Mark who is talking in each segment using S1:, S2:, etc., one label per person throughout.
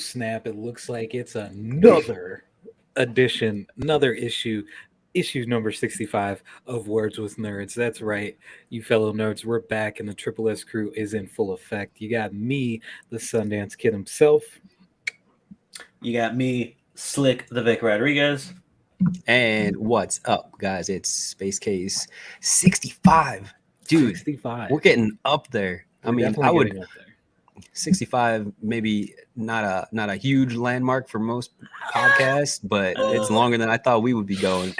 S1: snap, it looks like it's another edition, another issue number 65 of Words with Nerds. That's right, you fellow nerds, we're back and the Triple S crew is in full effect. You got me, the Sundance Kid himself.
S2: You got me, Slick the Vic Rodriguez.
S3: And what's up, guys? It's Space Case 65. Dude,
S1: 65.
S3: we're getting up there.
S1: We're definitely getting up there.
S3: 65, maybe not a huge landmark for most podcasts, but it's longer than I thought we would be going.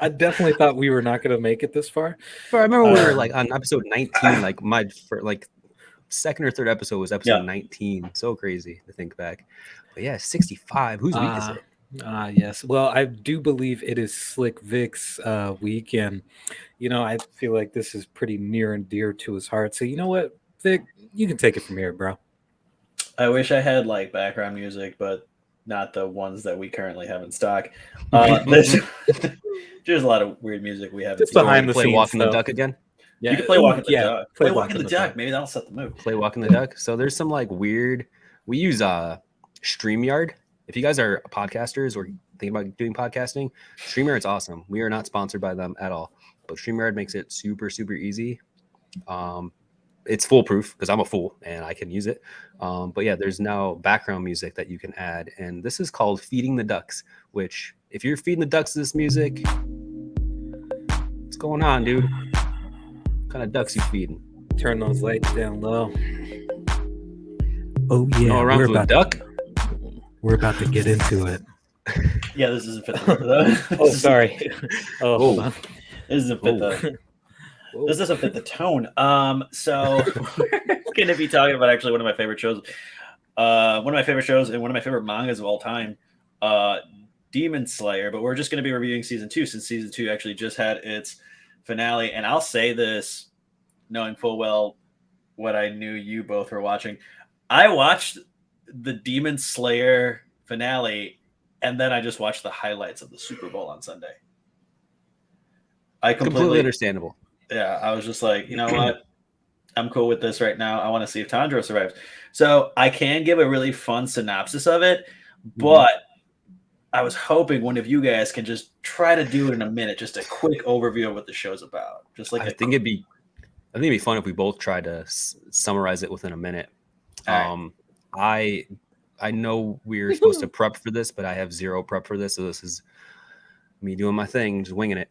S1: I definitely thought we were not going to make it this far.
S3: But I remember we were like on episode 19, like my second or third episode was episode 19. So crazy to think back. But yeah, 65. Whose week is it?
S1: Yes. Well, I do believe it is Slick Vic's week, and I feel like this is pretty near and dear to his heart. So you know what, Vic, you can take it from here, bro.
S2: I wish I had like background music, but not the ones that we currently have in stock. There's a lot of weird music we have.
S1: Just behind the
S3: play
S1: scenes,
S3: Walking the
S1: though.
S3: Duck again.
S2: Yeah, you can play Walking the
S1: yeah,
S2: Duck. Play Walking the Duck. Maybe that'll set the mood.
S3: Play Walking the Duck. So there's some like weird. We use StreamYard. If you guys are podcasters or thinking about doing podcasting, StreamYard's awesome. We are not sponsored by them at all, but StreamYard makes it super, super easy. It's foolproof because I'm a fool and I can use it. But yeah, there's now background music that you can add. And this is called Feeding the Ducks, which if you're feeding the ducks this music, what's going on, dude? What kind of ducks you feeding?
S1: Turn those lights down low. Oh, yeah.
S3: No, around with a duck?
S1: We're about to get into it.
S2: Yeah, this isn't fit the
S1: Oh, sorry. Oh, hold on.
S2: This isn't fit the... This doesn't fit the tone. So we're going to be talking about actually one of my favorite shows. One of my favorite shows and one of my favorite mangas of all time, Demon Slayer. But we're just going to be reviewing season 2 since season 2 actually just had its finale. And I'll say this, knowing full well what I knew you both were watching. I watched the Demon Slayer finale, and then I just watched the highlights of the Super Bowl on Sunday. I
S3: completely understandable.
S2: Yeah, I was just like, you know what? I'm cool with this right now. I want to see if Tanjiro survives. So I can give a really fun synopsis of it, but I was hoping one of you guys can just try to do it in a minute, just a quick overview of what the show's about. Just like
S3: I think it'd be fun if we both tried to summarize it within a minute. I know we're supposed to prep for this, but I have zero prep for this, so this is me doing my thing, just winging it.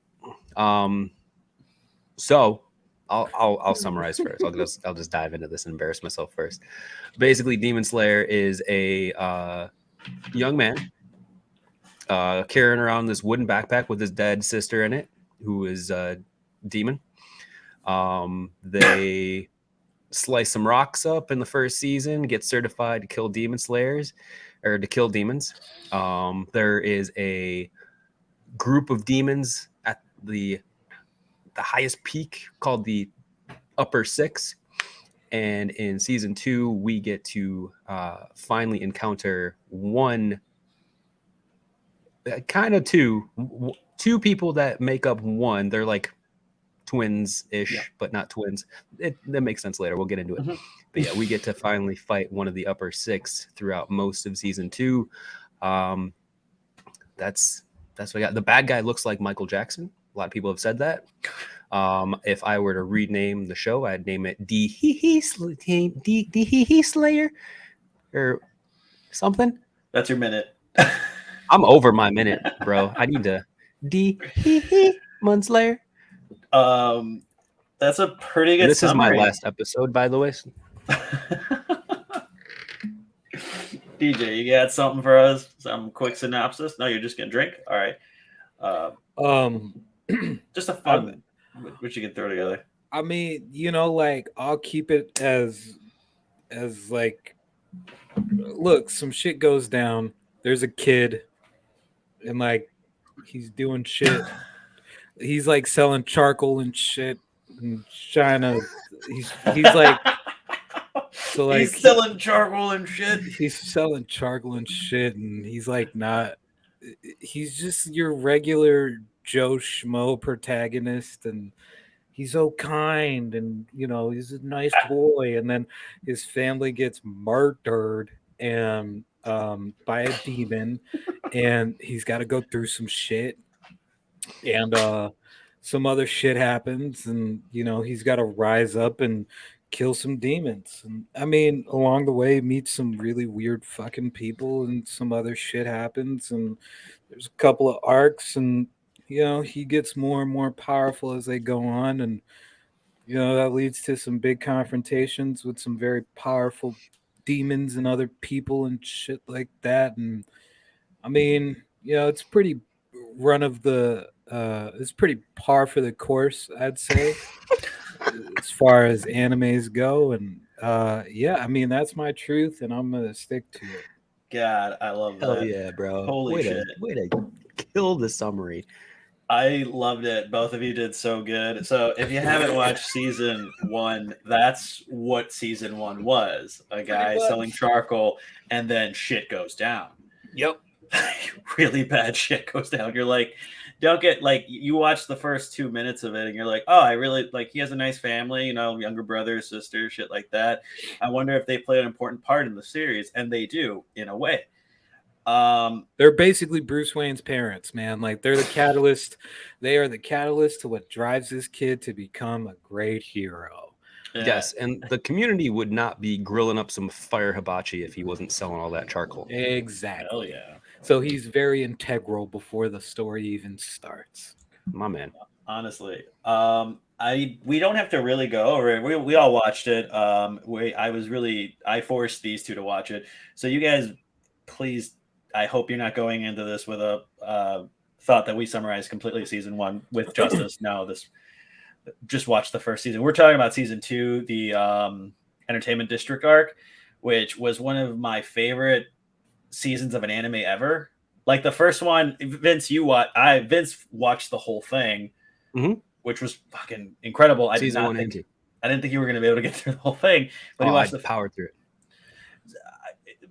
S3: So I'll summarize first. I'll just dive into this and embarrass myself first. Basically, Demon Slayer is a young man carrying around this wooden backpack with his dead sister in it, who is a demon. They slice some rocks up in the first season, get certified to kill demon slayers or to kill demons. There is a group of demons at the highest peak called the Upper Six, and in season 2 we get to finally encounter two people that make up one. They're like twins-ish, but not twins. That makes sense later. We'll get into it. But yeah, we get to finally fight one of the Upper Six throughout most of season 2. That's what I got. The bad guy looks like Michael Jackson. A lot of people have said that. If I were to rename the show, I'd name it D Slayer or something.
S2: That's your minute.
S3: I'm over my minute, bro. I need to Slayer.
S2: That's a pretty good.
S3: This
S2: summary.
S3: is my last episode, by the way.
S2: DJ, you got something for us? Some quick synopsis? No, you're just gonna drink. All right. Just a fun, which you can throw together.
S1: I mean, like I'll keep it as like, look, some shit goes down. There's a kid, and like he's doing shit. He's like selling charcoal and shit and China. He's like, so like
S2: he's selling charcoal and shit.
S1: He's selling charcoal and shit, and he's like not. He's just your regular Joe Schmo protagonist, and he's so kind, and he's a nice boy, and then his family gets murdered, and by a demon, and he's got to go through some shit, and some other shit happens, and he's got to rise up and kill some demons. And I mean, along the way, meet some really weird fucking people, and some other shit happens, and there's a couple of arcs, and he gets more and more powerful as they go on, and that leads to some big confrontations with some very powerful demons and other people and shit like that. And I mean, it's pretty run of the it's pretty par for the course, I'd say, as far as animes go. And yeah, I mean, that's my truth, and I'm gonna stick to it.
S2: God, I love
S3: Hell
S2: that.
S3: yeah, bro.
S2: Holy shit.
S3: Way to kill the summary.
S2: I loved it. Both of you did so good. So if you haven't watched season 1, that's what season 1 was. A guy selling charcoal, and then shit goes down.
S1: Yep.
S2: Really bad shit goes down. You're like, don't get like, you watch the first 2 minutes of it and you're like, oh, I really like, he has a nice family, younger brother, sister, shit like that. I wonder if they play an important part in the series, and they do in a way.
S1: They're basically Bruce Wayne's parents, man. Like, they're the catalyst. They are the catalyst to what drives this kid to become a great hero.
S2: Yeah.
S3: Yes, and the community would not be grilling up some fire hibachi if he wasn't selling all that charcoal.
S1: Exactly.
S2: Hell yeah.
S1: So he's very integral before the story even starts.
S3: My man.
S2: Honestly, we don't have to really go over it. We all watched it. I forced these two to watch it. So you guys, please, I hope you're not going into this with a thought that we summarized completely season 1 with justice. No, just watch the first season. We're talking about season 2, the Entertainment District arc, which was one of my favorite seasons of an anime ever. Like the first one, Vince watched the whole thing, which was fucking incredible. I didn't think you were going to be able to get through the whole thing, but
S3: I powered through it.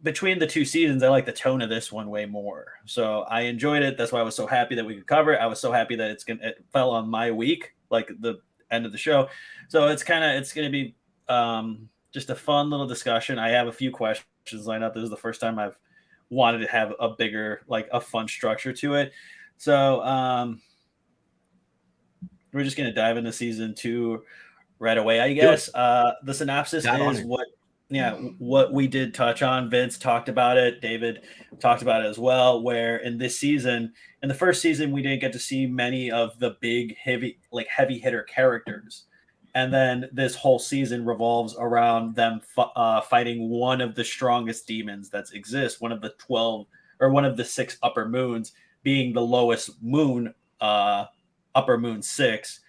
S2: Between the 2 seasons, I like the tone of this one way more. So I enjoyed it. That's why I was so happy that we could cover it. I was so happy that it fell on my week, like the end of the show. So it's going to be just a fun little discussion. I have a few questions lined up. This is the first time I've wanted to have a bigger, like a fun structure to it. So we're just going to dive into season 2 right away, I guess. The synopsis is what we did touch on. Vince talked about it. David talked about it as well, where in the first season, we didn't get to see many of the big, heavy hitter characters. And then this whole season revolves around them fighting one of the strongest demons that exists, one of the 12 or one of the 6 upper moons, being the lowest moon, upper moon 6,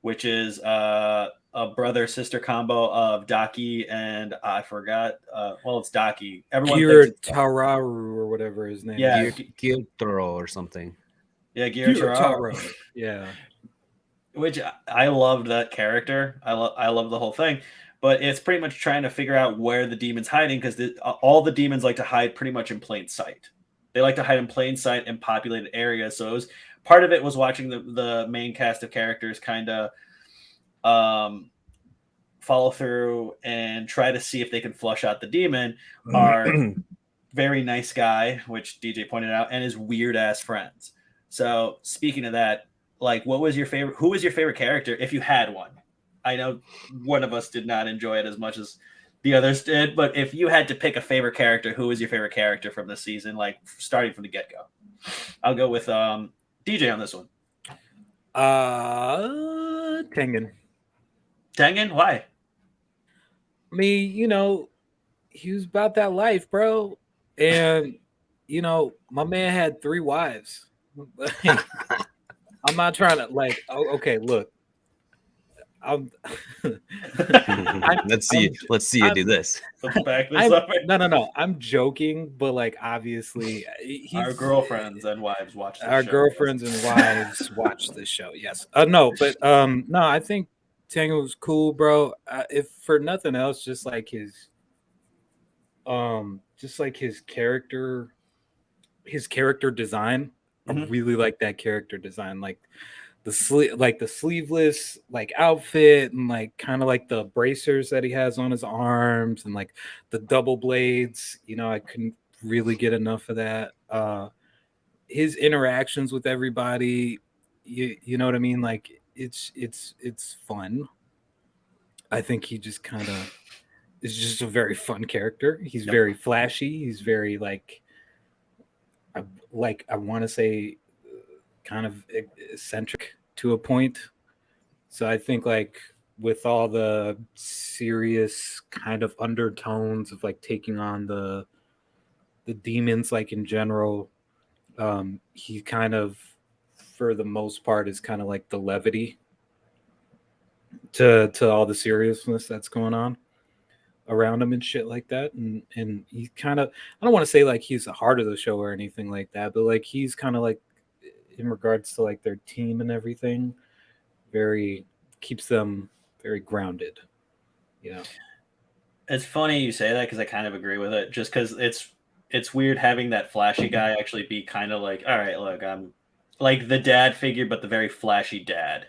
S2: which is a brother-sister combo of Daki and I forgot. It's Daki. Everyone
S1: Tararu or whatever his name
S2: is.
S3: Gyutaro or something.
S2: Yeah, Gyutaro.
S1: Yeah.
S2: Which I loved that character. I love the whole thing. But it's pretty much trying to figure out where the demon's hiding, because all the demons like to hide pretty much in plain sight. They like to hide in plain sight in populated areas. So part of it was watching the main cast of characters kind of follow through and try to see if they can flush out the demon. Our very nice guy, which DJ pointed out, and his weird ass friends. So speaking of that, like, who was your favorite character if you had one? I know one of us did not enjoy it as much as the others did, but if you had to pick a favorite character, who was your favorite character from this season, like starting from the get-go? I'll go with DJ on this one.
S1: Tengen.
S2: Tengen? Why?
S1: Me, he was about that life, bro. And, my man had 3 wives. I'm not trying to okay, look.
S3: Let's see you do this.
S2: Let's back this up.
S1: No. I'm joking, but like, obviously,
S2: our girlfriends and wives watch this
S1: our
S2: show.
S1: girlfriends and wives watch this show. Yes. No, I think Tango was cool, bro. If for nothing else, just like his character design. I really like that character design. Like the sleeveless like outfit, and like kind of like the bracers that he has on his arms, and like the double blades. I couldn't really get enough of that. His interactions with everybody, you know what I mean? Like it's fun. I think he just kind of is just a very fun character. He's very flashy. He's very I want to say kind of eccentric to a point. So I think like with all the serious kind of undertones of like taking on the demons, like in general, he kind of for the most part is kind of like the levity to all the seriousness that's going on around him and shit like that. And he kind of, I don't want to say like he's the heart of the show or anything like that, but like he's kind of like in regards to like their team and everything, very keeps them very grounded.
S2: It's funny you say that because I kind of agree with it. Just because it's weird having that flashy guy actually be kind of like, all right, look, I'm like the dad figure, but the very flashy dad,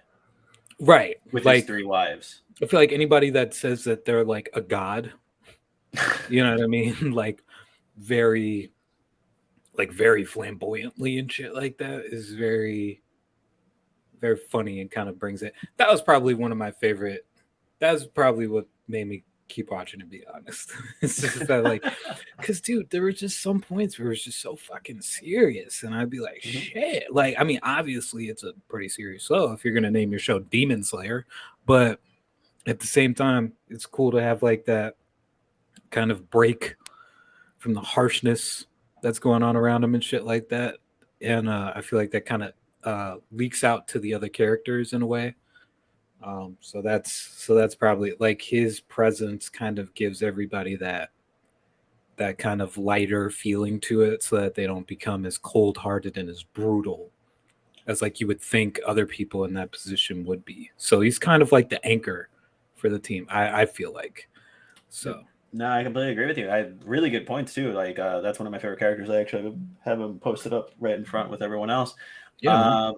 S1: right?
S2: With
S1: like
S2: his 3 wives.
S1: I feel like anybody that says that they're like a god, you know what I mean? Very very flamboyantly and shit like that is very very funny and kind of brings it. That was probably one of my favorite. That was probably what made me keep watching, to be honest. It's just that because dude, there were just some points where it was just so fucking serious, and I'd be like, shit. I mean, obviously it's a pretty serious show if you're gonna name your show Demon Slayer, but at the same time, it's cool to have like that kind of break from the harshness that's going on around him and shit like that. And I feel like that kind of leaks out to the other characters in a way. So that's probably like his presence kind of gives everybody that kind of lighter feeling to it, so that they don't become as cold-hearted and as brutal as like you would think other people in that position would be. So he's kind of like the anchor for the team, I feel like. So
S2: no, I completely agree with you. I really good points too. That's one of my favorite characters. I actually have him posted up right in front with everyone else.
S1: Yeah,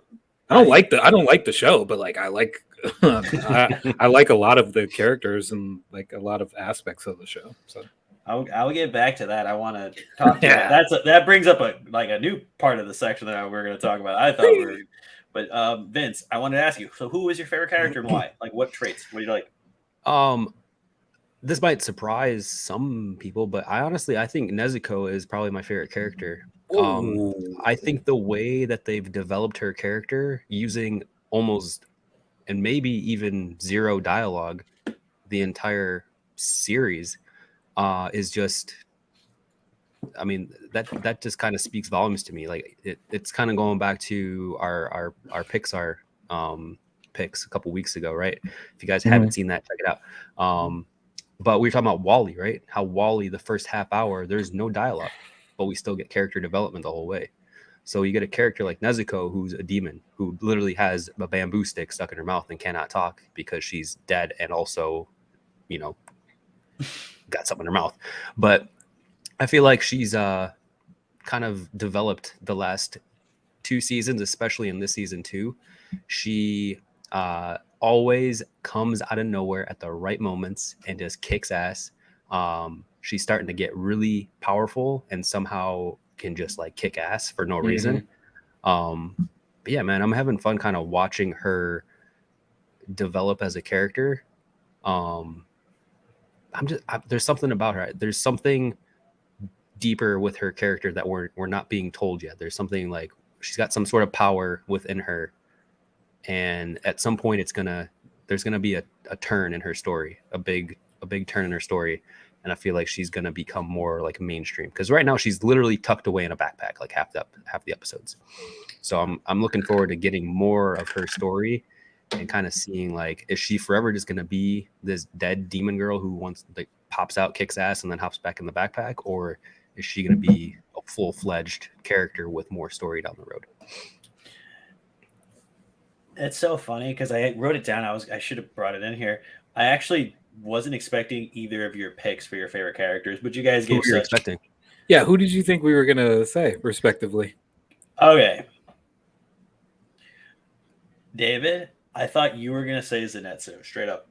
S1: I don't like the show, but like I like I like a lot of the characters and like a lot of aspects of the show. So
S2: I'll get back to that. I want to talk to that. That brings up a new part of the section that we're going to talk about. I thought we were, but Vince, I wanted to ask you. So, who was your favorite character and why? Like, what traits? What do you like?
S3: This might surprise some people, but I think Nezuko is probably my favorite character. I think the way that they've developed her character using almost and maybe even zero dialogue the entire series is just, I mean, that just kind of speaks volumes to me. Like it's kind of going back to our Pixar picks a couple weeks ago, right? If you guys haven't seen that, check it out. But we were talking about Wall-E, right? How Wall-E, the first half hour, there's no dialogue, but we still get character development the whole way. So you get a character like Nezuko, who's a demon, who literally has a bamboo stick stuck in her mouth and cannot talk because she's dead and also, got something in her mouth. But I feel like she's kind of developed the last 2 seasons, especially in this season 2. She always comes out of nowhere at the right moments and just kicks ass. She's starting to get really powerful and somehow can just like kick ass for no reason. But yeah, man, I'm having fun kind of watching her develop as a character. There's something about her. There's something deeper with her character that we're not being told yet. There's something like she's got some sort of power within her, and at some point there's gonna be a turn in her story, a big turn in her story, and I feel like she's gonna become more like mainstream, because right now she's literally tucked away in a backpack like half the episodes. So I'm looking forward to getting more of her story and kind of seeing like, is she forever just gonna be this dead demon girl who wants like pops out, kicks ass, and then hops back in the backpack, or is she gonna be a full-fledged character with more story down the road?
S2: It's so funny because I wrote it down. I should have brought it in here. I actually wasn't expecting either of your picks for your favorite characters, but you guys gave
S3: Who were you expecting?
S1: Yeah, who did you think we were gonna say respectively?
S2: Okay. David, I thought you were gonna say Zenitsu, straight up.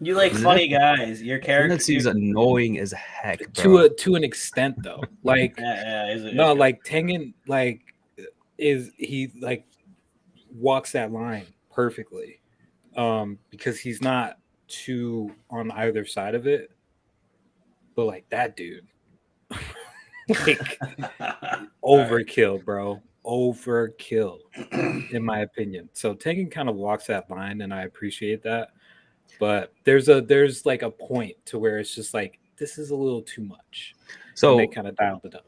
S2: You like funny guys. Your character
S3: Zenitsu's annoying as heck, bro.
S1: to an extent though. Like
S2: yeah,
S1: like Tengen is he like walks that line perfectly. Because he's not too on either side of it. But like that dude. Like overkill, bro. Overkill, in my opinion. So Tengen kind of walks that line, and I appreciate that. But there's like a point to where it's just like this is a little too much. So and they kind of dialed it up.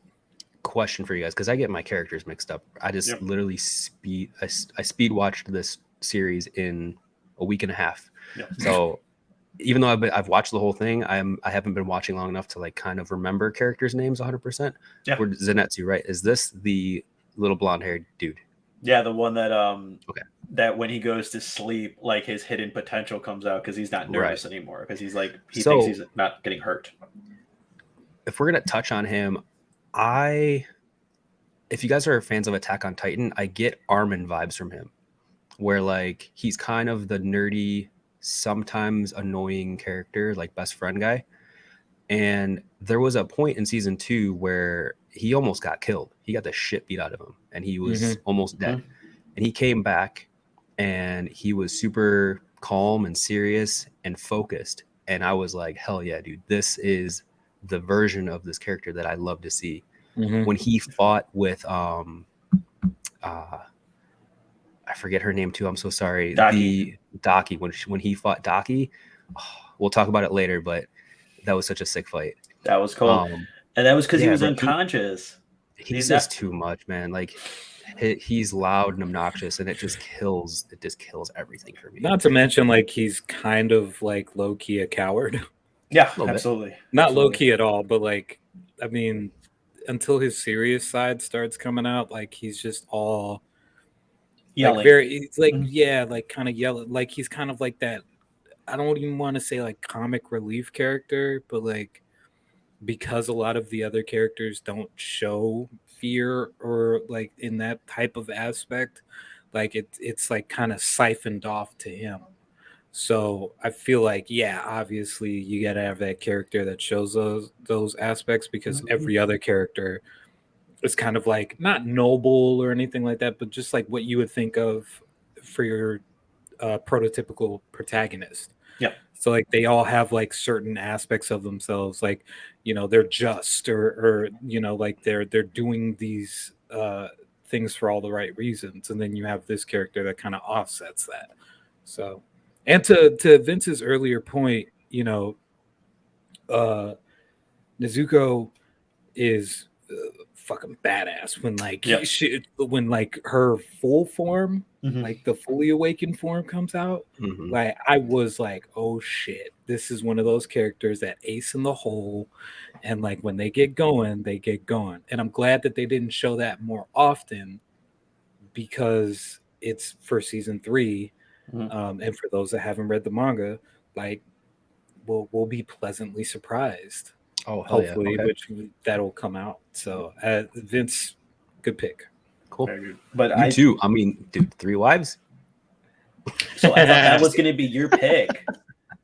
S3: Question for you guys, because I get my characters mixed up. I just literally I speed watched this series in a week and a half.
S2: Yep.
S3: So even though I've watched the whole thing, I haven't been watching long enough to like kind of remember characters' names 100%.
S2: Yeah.
S3: For Zenitsu, right? Is this the little blonde-haired dude?
S2: Yeah, the one that that when he goes to sleep, like his hidden potential comes out because he's not nervous anymore because he's like he thinks he's not getting hurt.
S3: If we're gonna touch on him, if you guys are fans of Attack on Titan, I get Armin vibes from him, where like he's kind of the nerdy, sometimes annoying character, like best friend guy. And there was a point in season 2 where he almost got killed. He got the shit beat out of him and he was almost dead. And he came back and he was super calm and serious and focused. And I was like, hell yeah, dude, this is the version of this character that I love to see. When he fought with I forget her name too. I'm so sorry. Daki. When he fought Daki, we'll talk about it later, but that was such a sick fight.
S2: That was cool. And that was because he was unconscious.
S3: He's just too much, man. Like he's loud and obnoxious, and it just kills everything for me.
S1: Not to mention, like he's kind of like low key a coward.
S2: Yeah, absolutely.
S1: Not low key at all, but like, I mean, until his serious side starts coming out, like he's just all yelling. Like it's like like kind of yelling. Like he's kind of like that. I don't even want to say like comic relief character, but like because a lot of the other characters don't show fear or like in that type of aspect, like it's like kind of siphoned off to him. So I feel like, yeah, obviously you got to have that character that shows those aspects because every other character is kind of like not noble or anything like that, but just like what you would think of for your prototypical protagonist.
S2: Yeah.
S1: So like they all have like certain aspects of themselves, like, you know, they're just or you know, like they're doing these things for all the right reasons. And then you have this character that kind of offsets that. So, and to Vince's earlier point, you know, Nezuko is fucking badass when like when like her full form, like the fully awakened form comes out. Like I was like, oh shit, this is one of those characters that ace in the hole, and like when they get going, they get going. And I'm glad that they didn't show that more often because it's for season 3. And for those that haven't read the manga, like we'll be pleasantly surprised.
S3: Oh,
S1: hopefully,
S3: okay.
S1: which that'll come out. So, Vince, good pick.
S3: Cool.
S2: Very good. But
S3: you too. I mean, dude, 3 wives.
S2: So I thought that was going to be your pick.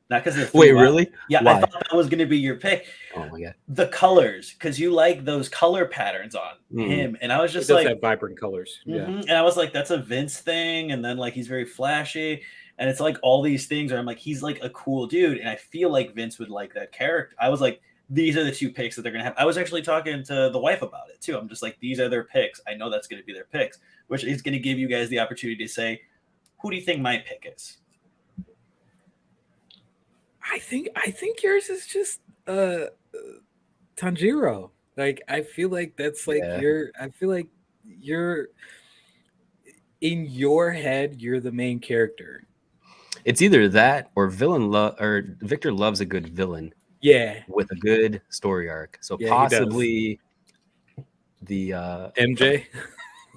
S2: Not because of
S3: wait, really?
S2: Yeah,
S3: Why?
S2: I thought that was going to be your pick.
S3: Oh my god,
S2: the colors, because you like those color patterns on him, and I was just like,
S1: have vibrant colors. Yeah,
S2: and I was like, that's a Vince thing, and then like he's very flashy, and it's like all these things. Where I'm like, he's like a cool dude, and I feel like Vince would like that character. I was like, these are the 2 picks that they're gonna have. I was actually talking to the wife about it too. I'm just like, these are their picks. I know that's gonna be their picks, which is gonna give you guys the opportunity to say, who do you think my pick is?
S1: I think yours is just Tanjiro. Like I feel like that's like I feel like you're in your head, you're the main character.
S3: It's either that or or Victor loves a good villain.
S1: Yeah.
S3: With a good story arc. So possibly the
S1: MJ.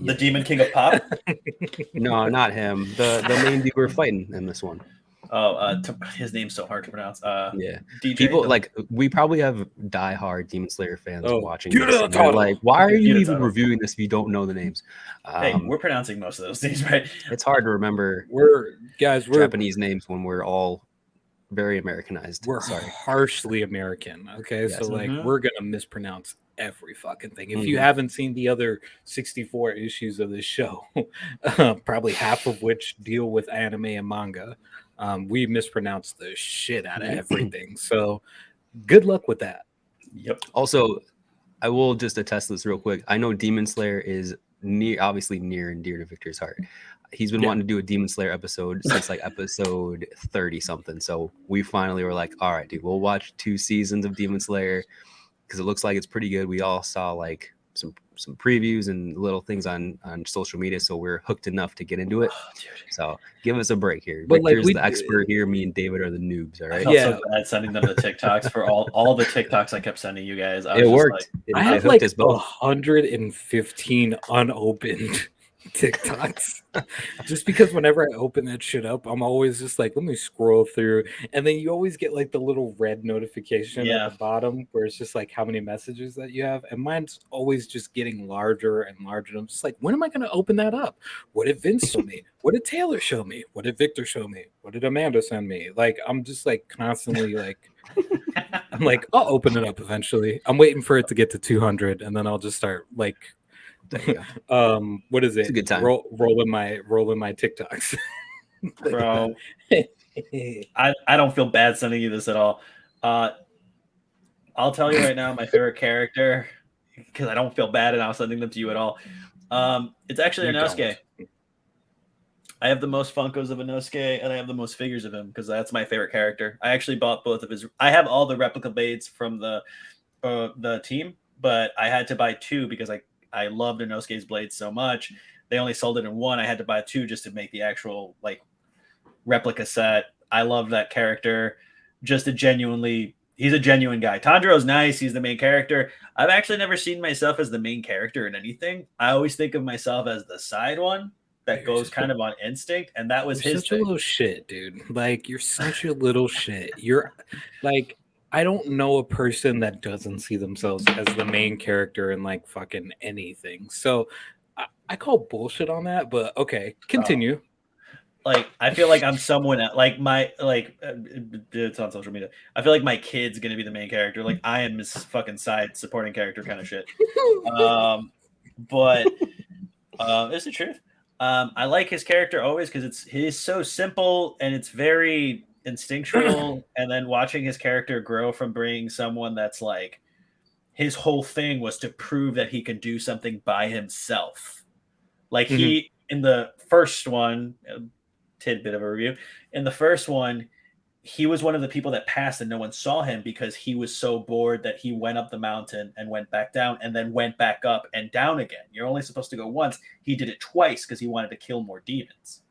S2: The Demon King of Pop?
S3: No, not him. The main dude we're fighting in this one.
S2: His name's so hard to pronounce.
S3: Yeah,
S2: DJ,
S3: people like we probably have diehard Demon Slayer fans watching
S1: Gyuto
S3: this. And they're like, why are you
S2: Gyuto
S3: even
S2: Taro.
S3: reviewing this if you don't know the names?
S2: Hey, we're pronouncing most of those things right.
S3: It's hard to remember.
S1: We're
S3: Japanese names when we're all very Americanized.
S1: We're harshly American. Okay,
S3: Yes.
S1: so like we're gonna mispronounce every fucking thing. If you
S3: Mhm.
S1: haven't seen the other 64 issues of this show, probably half of which deal with anime and manga, we mispronounce the shit out of everything. So good luck with that.
S2: Yep.
S3: Also, I will just attest this real quick. I know Demon Slayer is obviously near and dear to Victor's heart. He's been wanting to do a Demon Slayer episode since like episode 30 something. So we finally were like, all right, dude, we'll watch 2 seasons of Demon Slayer because it looks like it's pretty good. We all saw like some previews and little things on social media, so we're hooked enough to get into it. So give us a break here.
S1: But
S3: Victor's
S1: like
S3: the expert here. Me and David are the noobs. All right.
S2: I felt so bad sending them the TikToks for all the TikToks I kept sending you guys.
S3: It worked.
S1: I have like 115 unopened TikToks just because whenever I open that shit up, I'm always just like, let me scroll through, and then you always get like the little red notification at the bottom where it's just like how many messages that you have, and mine's always just getting larger and larger. I'm just like, when am I going to open that up? What did Vince show me? What did Taylor show me? What did Victor show me? What did Amanda send me? Like, I'm just like constantly like I'm like, I'll open it up eventually. I'm waiting for it to get to 200, and then I'll just start like what is it?
S3: It's a good time.
S1: Rolling my TikToks.
S2: Bro, I don't feel bad sending you this at all. I'll tell you right now, my favorite character, because I don't feel bad and I'm sending them to you at all. It's actually Inosuke. I have the most Funkos of Inosuke, and I have the most figures of him because that's my favorite character. I actually bought both of his. I have all the replica blades from the team, but I had to buy 2 because I loved Inosuke's blades so much. They only sold it in 1. I had to buy 2 just to make the actual like replica set. I love that character. He's a genuine guy. Tanjiro's nice. He's the main character. I've actually never seen myself as the main character in anything. I always think of myself as the side one that goes kind of on instinct, and that was his
S1: such a little shit, dude. Like, you're such a little shit. You're like, I don't know a person that doesn't see themselves as the main character in like fucking anything. So I call bullshit on that, but okay, continue.
S2: Like, I feel like I'm someone like it's on social media. I feel like my kid's gonna be the main character. Like, I am his fucking side supporting character kind of shit. But it's the truth. I like his character always because he's so simple and it's very instinctual, and then watching his character grow from being someone that's like his whole thing was to prove that he can do something by himself. Like he in the first one, tidbit of a review, in the first one, he was one of the people that passed and no one saw him because he was so bored that he went up the mountain and went back down and then went back up and down again. You're only supposed to go once. He did it twice because he wanted to kill more demons.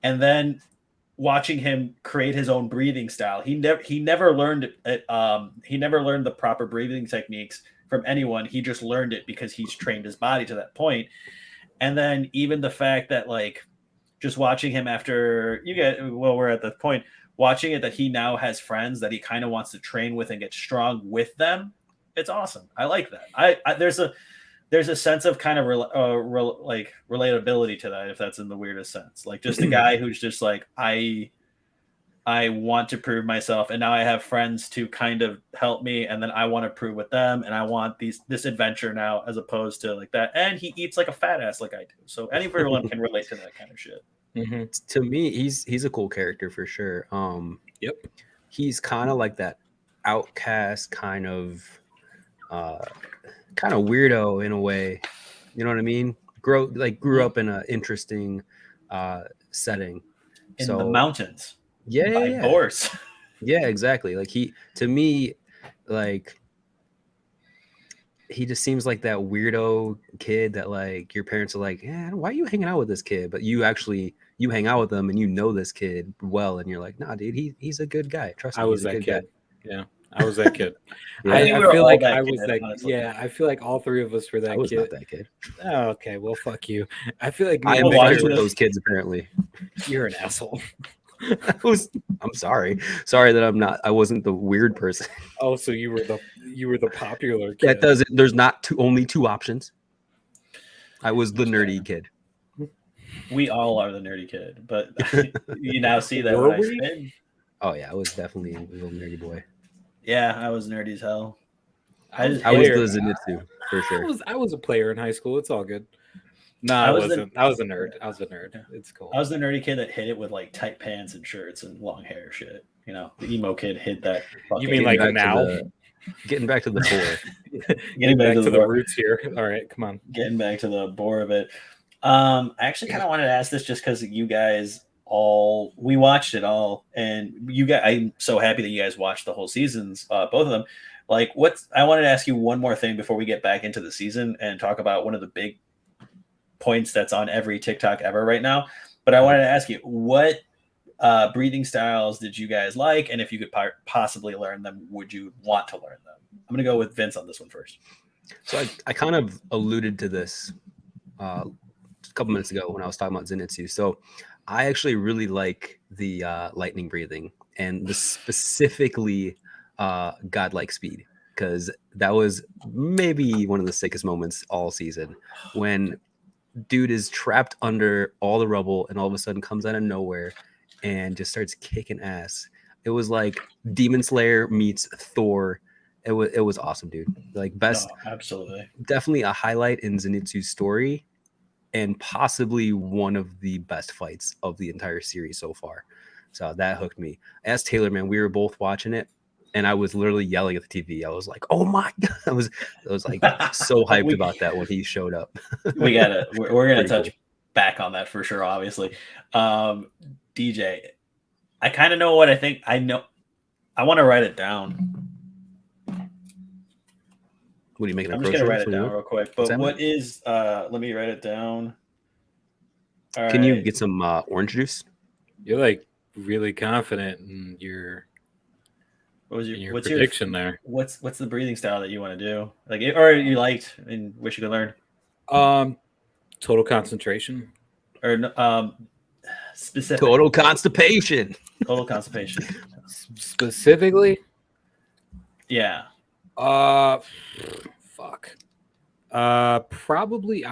S2: And then watching him create his own breathing style, he never learned it. He never learned the proper breathing techniques from anyone. He just learned it because he's trained his body to that point. And then even the fact that like just watching him after we're at the point, watching it that he now has friends that he kind of wants to train with and get strong with them. It's awesome. I like that. There's a sense of kind of like relatability to that, if that's in the weirdest sense. Like just a guy who's just like, I want to prove myself, and now I have friends to kind of help me, and then I want to prove with them, and I want this adventure now, as opposed to like that. And he eats like a fat ass like I do. So everyone can relate to that kind of shit.
S3: Mm-hmm. To me, he's a cool character for sure.
S1: Yep.
S3: He's kind of like that outcast kind of weirdo in a way. You know what I mean? Grew up in an interesting setting
S2: in the mountains.
S3: Yeah.
S2: Boars.
S3: Yeah, exactly. Like to me, like he just seems like that weirdo kid that like your parents are like, why are you hanging out with this kid? But you hang out with them and you know this kid well, and you're like, nah, dude, he's a good guy. Trust me, he's a good guy.
S1: Yeah, I was that kid.
S3: Yeah.
S1: I feel like I was
S2: kid,
S1: that.
S2: Honestly.
S1: Yeah, I feel like all 3 of us were that
S3: I was
S1: kid.
S3: not that kid.
S1: Oh, okay, well, fuck you. I feel like
S3: I am with those kids apparently.
S1: You're an asshole.
S3: I'm sorry that I wasn't the weird person.
S1: Oh, so you were the popular kid.
S3: That doesn't. There's not only two options. I was the nerdy kid.
S2: We all are the nerdy kid, but you now see that
S1: Were
S2: when
S1: we?
S2: I said,
S3: Oh yeah, I was definitely a little nerdy boy.
S2: yeah, I was nerdy as hell.
S3: I was the Zenitsu for sure.
S1: I was a player in high school. It's all good. No, I wasn't. I was a nerd. I was a nerd. It's cool.
S2: I was the nerdy kid that hit it with like tight pants and shirts and long hair shit. You know, the emo kid hit that.
S1: You mean like now?
S3: Getting back to the boar.
S1: Getting back to the roots here. All right, come on.
S2: Getting back to the bore of it. I actually kind of wanted to ask this just because you guys we watched it all, and you guys, I'm so happy that you guys watched the whole seasons, both of them. Like, I wanted to ask you one more thing before we get back into the season and talk about one of the big points that's on every TikTok ever right now. But I wanted to ask you, what breathing styles did you guys like? And if you could possibly learn them, would you want to learn them? I'm going to go with Vince on this one first.
S3: So I kind of alluded to this a couple minutes ago when I was talking about Zenitsu. So I actually really like the lightning breathing and the specifically godlike speed, because that was maybe one of the sickest moments all season when dude is trapped under all the rubble and all of a sudden comes out of nowhere and just starts kicking ass. It was like Demon Slayer meets Thor. It was awesome, dude. Like best,
S2: absolutely,
S3: definitely a highlight in Zenitsu's story, and possibly one of the best fights of the entire series so far. So that hooked me. As Taylor, man, we were both watching it, and I was literally yelling at the TV. I was like, "Oh my god!" I was like so hyped about that when he showed up.
S2: We're gonna touch back on that for sure. Obviously, DJ, I kind of know what I think. I know. I want to write it down.
S3: What are you making?
S2: I'm just gonna write it down real quick. But what is? Let me write it down. All
S3: Can you get some orange juice?
S1: You're like really confident in your.
S2: What's your
S1: prediction there?
S2: What's the breathing style that you want to do? Like, or you liked and wish you could learn?
S1: Total concentration,
S2: or specific.
S3: Total constipation.
S2: Total constipation.
S1: Specifically.
S2: Yeah.
S1: Fuck. Probably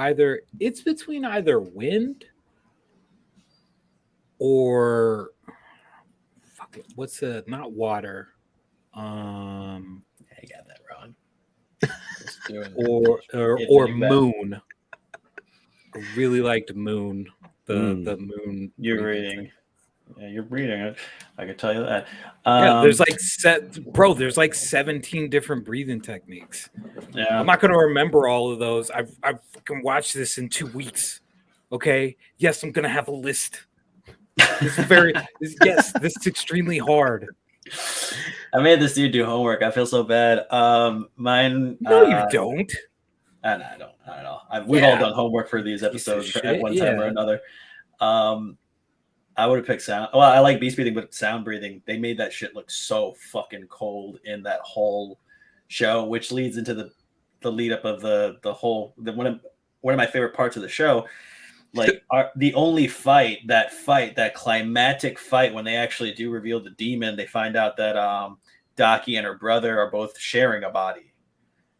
S1: it's between either wind or fuck it. What's not water?
S2: I got that wrong.
S1: or moon. I really liked moon. The moon.
S2: You're reading. Yeah, you're reading it. I can tell you that.
S1: Yeah, there's there's like 17 different breathing techniques.
S2: Yeah.
S1: I'm not gonna remember all of those. I've fucking watched this in 2 weeks. Okay. Yes, I'm gonna have a list. This is extremely hard.
S2: I made this dude do homework. I feel so bad. Mine.
S1: No, you don't.
S2: I don't. I don't know. We've all done homework for these episodes at one time or another. I would have picked sound. Well, I like beast breathing, but sound breathing, they made that shit look so fucking cold in that whole show, which leads into the lead up of the whole one of my favorite parts of the show. Like the only that climactic fight when they actually do reveal the demon, they find out that Daki and her brother are both sharing a body,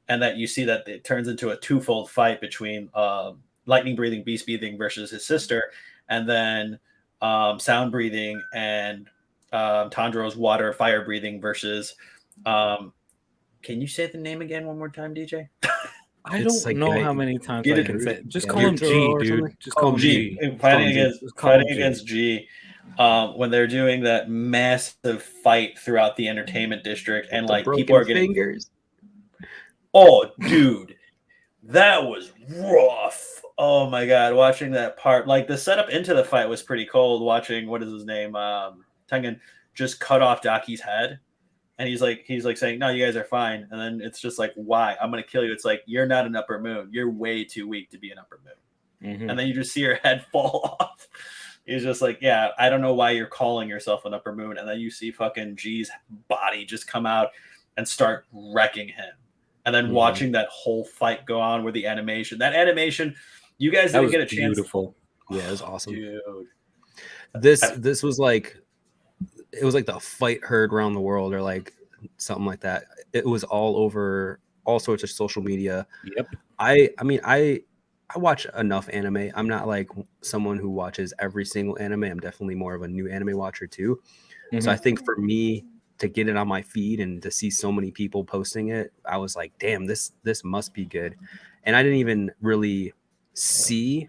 S2: and that you see that it turns into a twofold fight between lightning breathing, beast breathing versus his sister, and then sound breathing and Tanjiro's water fire breathing versus can you say the name again one more time, DJ?
S1: I don't know how many times I can say it. Just call him G, dude. Just call him G.
S2: Fighting against G. When they're doing that massive fight throughout the entertainment district, and like people are getting
S3: fingers.
S2: Oh, dude, that was rough. Oh my god, watching that part, like the setup into the fight was pretty cold. Watching what is his name, Tengen, just cut off Daki's head, and he's like saying, "No, you guys are fine." And then it's just like, "Why? I'm gonna kill you." It's like, you're not an upper moon. You're way too weak to be an upper moon. Mm-hmm. And then you just see her head fall off. He's just like, "Yeah, I don't know why you're calling yourself an upper moon." And then you see fucking G's body just come out and start wrecking him. And then watching that whole fight go on with the animation. That animation, you guys didn't get a chance.
S1: Beautiful.
S3: Yeah, it was awesome.
S2: Dude.
S3: This was like it was like the fight heard around the world or like something like that. It was all over all sorts of social media.
S1: Yep.
S3: I mean, I watch enough anime. I'm not like someone who watches every single anime. I'm definitely more of a new anime watcher too. So I think for me to get it on my feed and to see so many people posting it, I was like, damn, this must be good. And I didn't even really see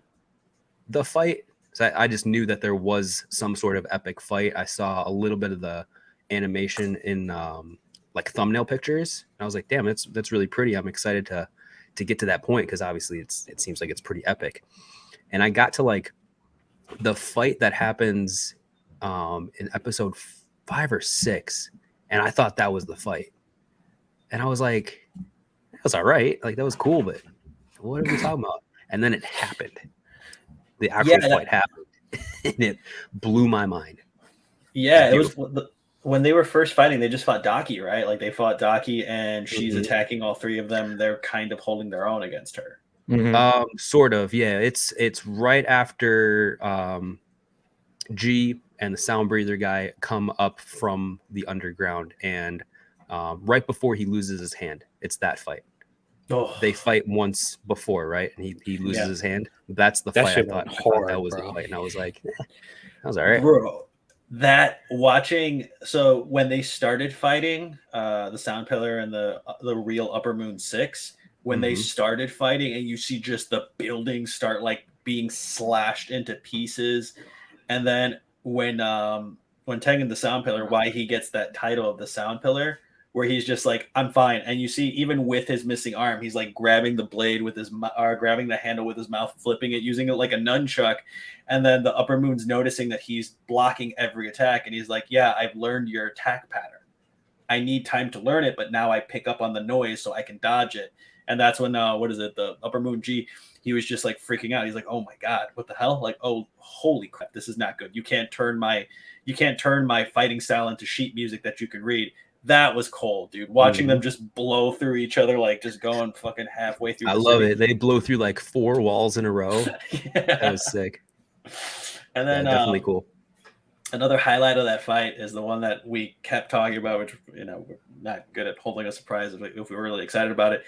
S3: the fight. So I just knew that there was some sort of epic fight. I saw a little bit of the animation in like thumbnail pictures. And I was like, damn, that's really pretty. I'm excited to get to that point because obviously it seems like it's pretty epic. And I got to like the fight that happens in episode 5 or 6, and I thought that was the fight. And I was like, that was all right. Like that was cool, but what are we talking about? And then it happened. The actual fight happened, and it blew my mind.
S2: Yeah, it was when they were first fighting. They just fought Daki, right? Like they fought Daki, and she's attacking all three of them. They're kind of holding their own against her.
S3: Sort of, yeah. It's right after G and the sound breather guy come up from the underground, and right before he loses his hand. It's that fight. They fight once before, right? And he loses his hand. That's the fight. I thought that was the fight, and I was like, that was all right,
S2: bro. That watching. So when they started fighting, the Sound Pillar and the real Upper Moon 6, when they started fighting, and you see just the buildings start like being slashed into pieces, and then when Tengen the Sound Pillar, why he gets that title of the Sound Pillar, where he's just like, I'm fine. And you see, even with his missing arm, he's like grabbing the blade with his, or grabbing the handle with his mouth, flipping it, using it like a nunchuck. And then the Upper Moon's noticing that he's blocking every attack. And he's like, yeah, I've learned your attack pattern. I need time to learn it, but now I pick up on the noise so I can dodge it. And that's when, the Upper Moon G, he was just like freaking out. He's like, oh my God, what the hell? Like, oh, holy crap, this is not good. You can't turn my fighting style into sheet music that you can read. That was cold, dude. Watching them just blow through each other, like just going fucking halfway through.
S3: I love it. They blow through like 4 walls in a row. That was sick.
S2: And then
S3: definitely cool.
S2: Another highlight of that fight is the one that we kept talking about, which we're not good at holding a surprise if we were really excited about it.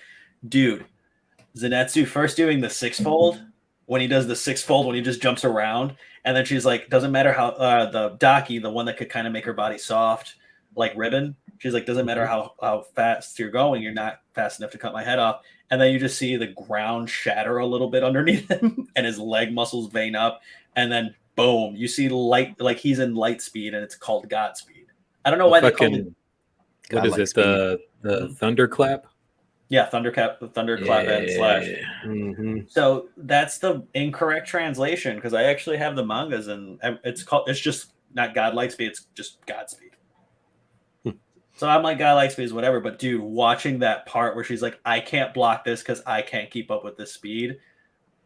S2: Dude, Zenitsu first doing the six-fold, when he does the six-fold, when he just jumps around, and then she's like, doesn't matter how the Daki, the one that could kind of make her body soft, like ribbon. She's like, doesn't matter how fast you're going, you're not fast enough to cut my head off. And then you just see the ground shatter a little bit underneath him, and his leg muscles vein up, and then boom, you see light, like he's in light speed, and it's called Godspeed. I don't know why they call it.
S1: What is it? The thunderclap?
S2: Yeah, thunderclap and slash. So that's the incorrect translation, because I actually have the mangas, and it's just not God Lightspeed, it's just Godspeed. So I'm like, God Lightspeed is whatever, but dude, watching that part where she's like, I can't block this because I can't keep up with this speed.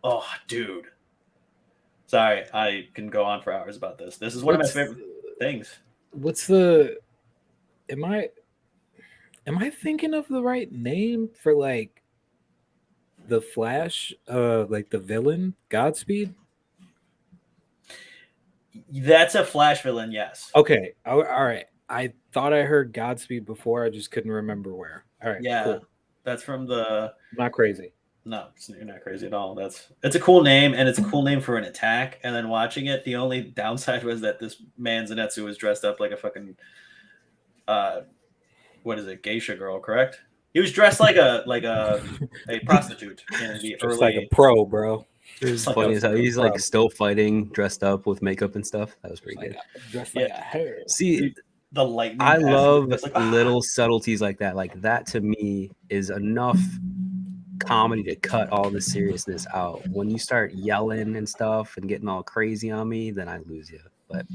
S2: Oh, dude. Sorry, I can go on for hours about this. This is one of my favorite things.
S1: Am I thinking of the right name for like the Flash, like the villain, Godspeed?
S2: That's a Flash villain, yes.
S1: Okay, all right. I thought I heard Godspeed before. I just couldn't remember where. All right,
S2: yeah,
S1: cool.
S2: That's from the.
S1: Not crazy.
S2: No, you're not crazy at all. It's a cool name, and it's a cool name for an attack. And then watching it, the only downside was that this man Zenitsu was dressed up like a fucking, what is it, geisha girl? Correct? He was dressed like a prostitute in the early.
S1: Like a pro, bro.
S3: It was funny as how he's like still fighting, dressed up with makeup and stuff. That was pretty good.
S1: Dressed like a hair.
S3: See,
S2: the lightning.
S3: I love little subtleties like that. Like that to me is enough comedy to cut all the seriousness out. When you start yelling and stuff and getting all crazy on me, then I lose you. But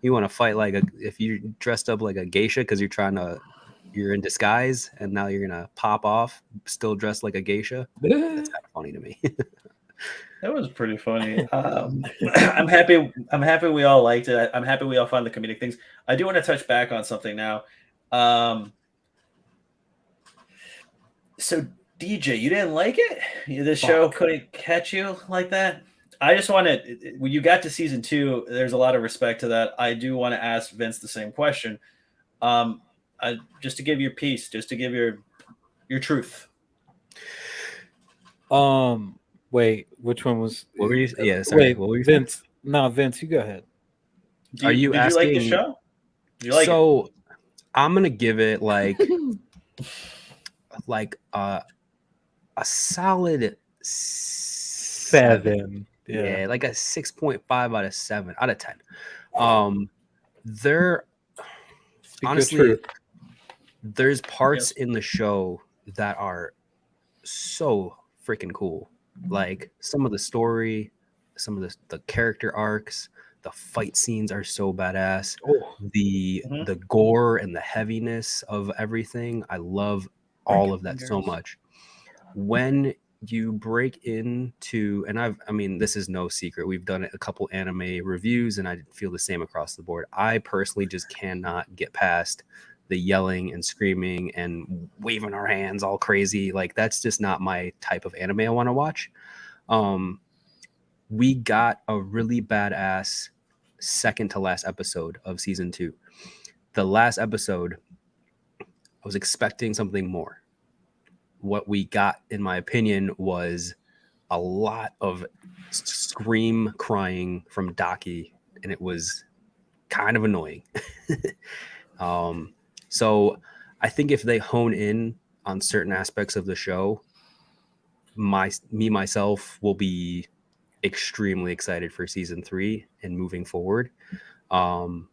S3: you want to fight if you're dressed up like a geisha because you're in disguise and now you're gonna pop off still dressed like a geisha. That's kind of funny to me.
S2: That was pretty funny. I'm happy we all liked it. I'm happy we all found the comedic things. I do want to touch back on something now. So DJ, you didn't like it? The show couldn't catch you like that? I just want to, when you got to season 2, there's a lot of respect to that. I do want to ask Vince the same question. Just to give your piece, just to give your truth.
S1: Wait, which one was?
S3: What were you? Yeah, sorry.
S1: Wait,
S3: what were you saying?
S1: Vince. No, Vince, you go ahead.
S3: Are you
S2: did you like the
S3: asking-
S2: show? Did you like it?
S3: So I'm gonna give it like a solid 7. Yeah, like a 6.5 out of 7 out of 10. There
S1: Speak
S3: honestly,
S1: your truth.
S3: there's parts
S2: Yes.
S3: in the show that are so freaking cool. Like some of the story, some of the character arcs, the fight scenes are so badass.
S1: Oh,
S3: The gore and the heaviness of everything, I love all of that so much. When you break into, and I mean, this is no secret, we've done a couple anime reviews and I feel the same across the board. I personally just cannot get past the yelling and screaming and waving our hands all crazy. Like that's just not my type of anime I want to watch. We got a really badass second to last episode of season 2. The last episode, I was expecting something more. What we got, in my opinion, was a lot of scream crying from Daki, and it was kind of annoying. So I think if they hone in on certain aspects of the show, myself will be extremely excited for season 3 and moving forward. But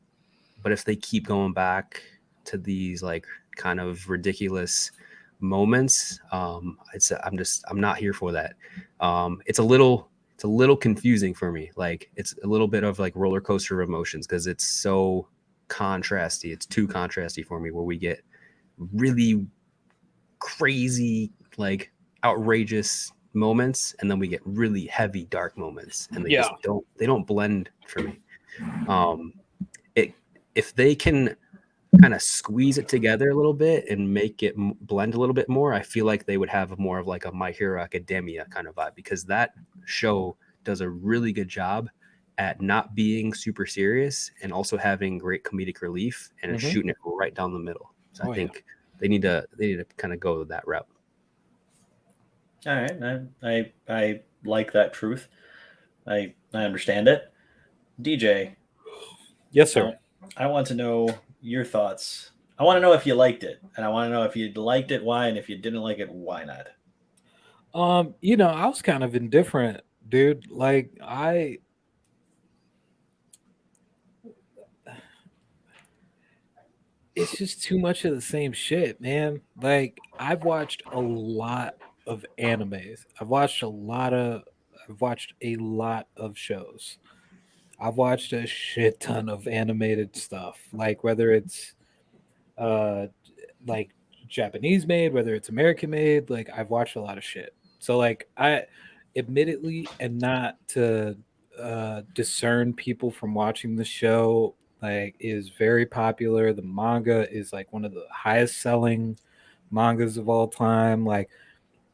S3: if they keep going back to these like kind of ridiculous moments, I'm not here for that. It's a little confusing for me. Like it's a little bit of like roller coaster of emotions because it's so contrasty. It's too contrasty for me, where we get really crazy, like outrageous moments, and then we get really heavy, dark moments, and they don't blend for me. If they can kind of squeeze it together a little bit and make it blend a little bit more, I feel like they would have more of like a My Hero Academia kind of vibe, because that show does a really good job at not being super serious and also having great comedic relief and shooting it right down the middle. So I think they need to kind of go that route.
S2: All right, I like that truth. I understand it. DJ.
S1: Yes, sir.
S2: I want to know your thoughts. I want to know if you liked it, and I want to know if you liked it, why, and if you didn't like it, why not?
S1: I was kind of indifferent, dude. Like it's just too much of the same shit, man. Like I've watched a lot of animes. I've watched a lot of shows. I've watched a shit ton of animated stuff. Like whether it's uh like Japanese made, whether it's American made, like I've watched a lot of shit. So like I admittedly and not to discern people from watching the show, like is very popular. The manga is like one of the highest selling mangas of all time. Like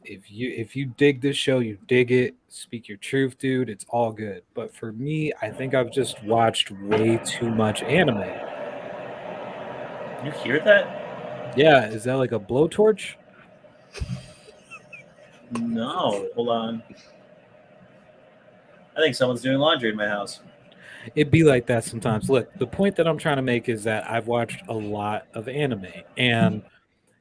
S1: if you dig this show, you dig it. Speak your truth, dude. It's all good. But for me, I think I've just watched way too much anime.
S2: You hear that?
S1: Yeah, is that like a blowtorch?
S2: No, hold on. I think someone's doing laundry in my house.
S1: It'd be like that sometimes. Look, the point that I'm trying to make is that I've watched a lot of anime, and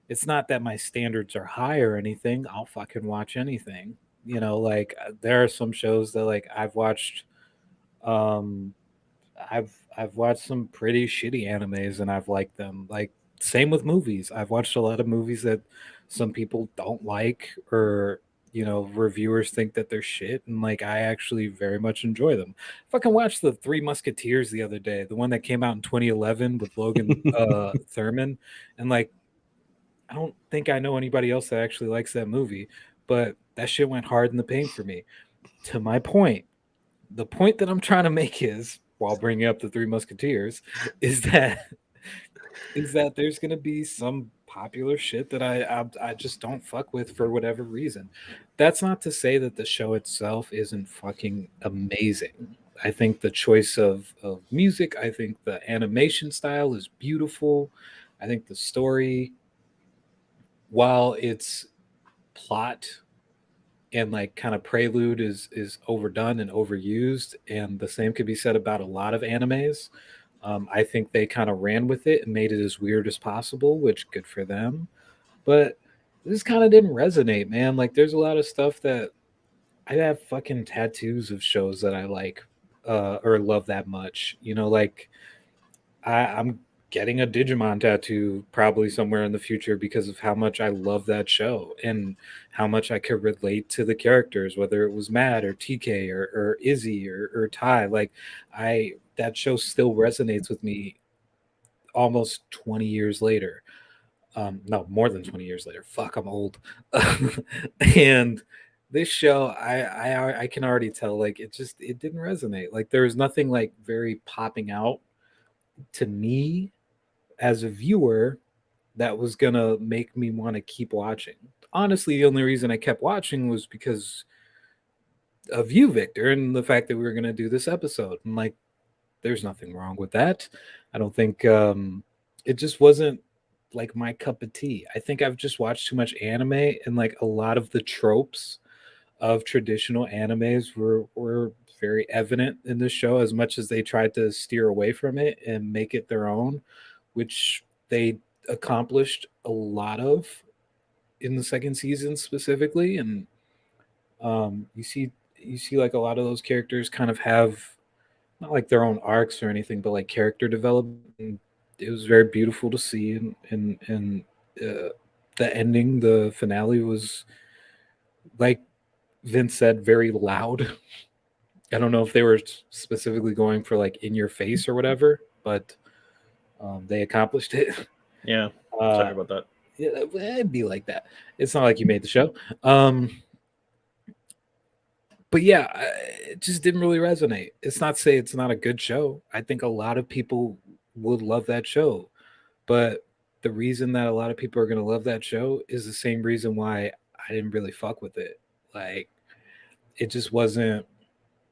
S1: it's not that my standards are high or anything. I'll fucking watch anything. Like there are some shows that like I've watched. Um, I've watched some pretty shitty animes and I've liked them. Like same with movies. I've watched a lot of movies that some people don't like, or reviewers think that they're shit, and like I actually very much enjoy them. Fucking watched the Three Musketeers the other day, the one that came out in 2011 with Logan Thurman, and like I don't think I know anybody else that actually likes that movie, but that shit went hard in the paint for me. To my point, the point that I'm trying to make is, while bringing up the Three Musketeers, is that there's going to be some popular shit that I just don't fuck with for whatever reason. That's not to say that the show itself isn't fucking amazing. I think the choice of music, I think the animation style is beautiful. I think the story, while its plot and like kind of prelude is overdone and overused, and the same could be said about a lot of animes. I think they kind of ran with it and made it as weird as possible, which good for them. But this kind of didn't resonate, man. Like, there's a lot of stuff that I have fucking tattoos of shows that I like or love that much. You know, like I'm getting a Digimon tattoo probably somewhere in the future because of how much I love that show and how much I could relate to the characters, whether it was Matt or TK or Izzy or Ty. Like, that show still resonates with me almost 20 years later. No, more than 20 years later. Fuck, I'm old. And this show, I can already tell, like, it didn't resonate. Like, there was nothing like very popping out to me as a viewer that was gonna make me want to keep watching. Honestly, the only reason I kept watching was because of you, Victor, and the fact that we were gonna do this episode. And like, there's nothing wrong with that. I don't think it just wasn't like my cup of tea. I think I've just watched too much anime, and like a lot of the tropes of traditional animes were very evident in this show, as much as they tried to steer away from it and make it their own, which they accomplished a lot of in the second season specifically. And you see like a lot of those characters kind of have not like their own arcs or anything, but like character development. And it was very beautiful to see, and the ending, the finale was, like Vince said, very loud. I don't know if they were specifically going for like in your face or whatever, but they accomplished it.
S2: Yeah, sorry about that.
S1: Yeah, it'd be like that. It's not like you made the show. But yeah, it just didn't really resonate. It's not to say it's not a good show. I think a lot of people would love that show, but the reason that a lot of people are going to love that show is the same reason why I didn't really fuck with it. Like, it just wasn't.